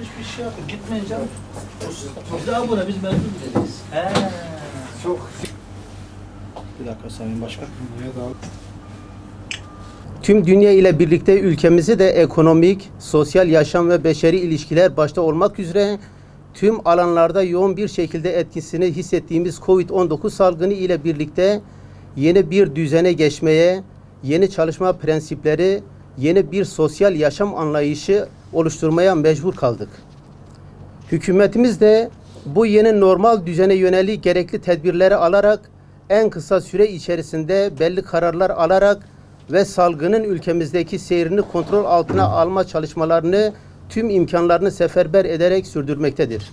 Hiçbir şey yapın. Gitmeyince biz daha buna biz mecbur gideceğiz. Çok. Bir dakika Sayın Başkan. Tüm dünya ile birlikte ülkemizi de ekonomik, sosyal yaşam ve beşeri ilişkiler başta olmak üzere tüm alanlarda yoğun bir şekilde etkisini hissettiğimiz Covid-19 salgını ile birlikte yeni bir düzene geçmeye, yeni çalışma prensipleri, yeni bir sosyal yaşam anlayışı oluşturmaya mecbur kaldık. Hükümetimiz de bu yeni normal düzene yönelik gerekli tedbirleri alarak en kısa süre içerisinde belli kararlar alarak ve salgının ülkemizdeki seyrini kontrol altına alma çalışmalarını tüm imkanlarını seferber ederek sürdürmektedir.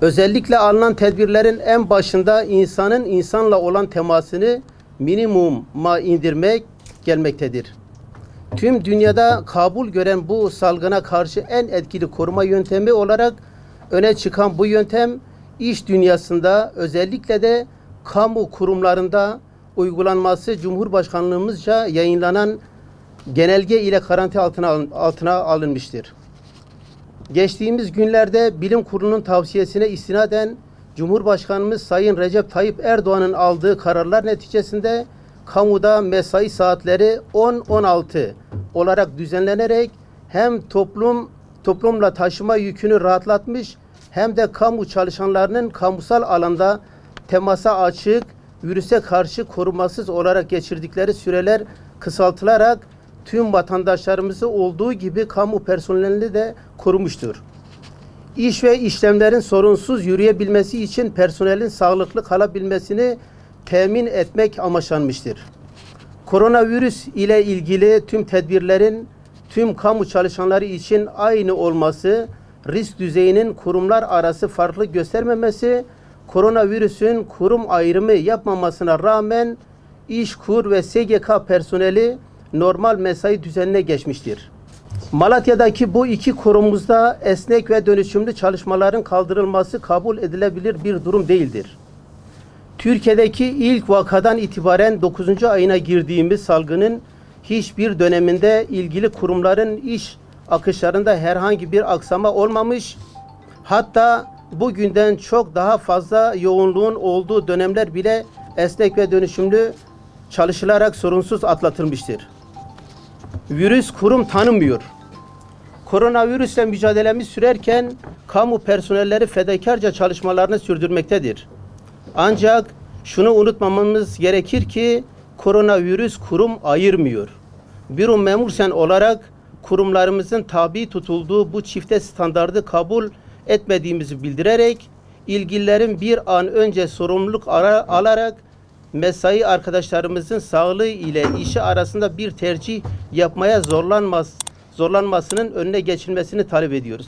Özellikle alınan tedbirlerin en başında insanın insanla olan temasını minimuma indirmek gelmektedir. Tüm dünyada kabul gören bu salgına karşı en etkili koruma yöntemi olarak öne çıkan bu yöntem iş dünyasında özellikle de kamu kurumlarında uygulanması Cumhurbaşkanlığımızca yayınlanan genelge ile garanti altına alınmıştır. Geçtiğimiz günlerde Bilim Kurulu'nun tavsiyesine istinaden Cumhurbaşkanımız Sayın Recep Tayyip Erdoğan'ın aldığı kararlar neticesinde kamuda mesai saatleri 10-16 olarak düzenlenerek hem toplumla taşıma yükünü rahatlatmış hem de kamu çalışanlarının kamusal alanda temasa açık, virüse karşı korumasız olarak geçirdikleri süreler kısaltılarak tüm vatandaşlarımızı olduğu gibi kamu personelini de korumuştur. İş ve işlemlerin sorunsuz yürüyebilmesi için personelin sağlıklı kalabilmesini temin etmek amaçlanmıştır. Koronavirüs ile ilgili tüm tedbirlerin tüm kamu çalışanları için aynı olması, risk düzeyinin kurumlar arası farklı göstermemesi, koronavirüsün kurum ayrımı yapmamasına rağmen İşkur ve SGK personeli normal mesai düzenine geçmiştir. Malatya'daki bu iki kurumumuzda esnek ve dönüşümlü çalışmaların kaldırılması kabul edilebilir bir durum değildir. Türkiye'deki ilk vakadan itibaren 9. ayına girdiğimiz salgının hiçbir döneminde ilgili kurumların iş akışlarında herhangi bir aksama olmamış, hatta bugünden çok daha fazla yoğunluğun olduğu dönemler bile esnek ve dönüşümlü çalışılarak sorunsuz atlatılmıştır. Virüs kurum tanımıyor. Koronavirüsle mücadelemiz sürerken kamu personelleri fedakarca çalışmalarını sürdürmektedir. Ancak şunu unutmamamız gerekir ki koronavirüs kurum ayırmıyor. Büro memursen olarak kurumlarımızın tabi tutulduğu bu çifte standardı kabul etmediğimizi bildirerek ilgililerin bir an önce sorumluluk alarak mesai arkadaşlarımızın sağlığı ile işi arasında bir tercih yapmaya zorlanmasının önüne geçilmesini talep ediyoruz.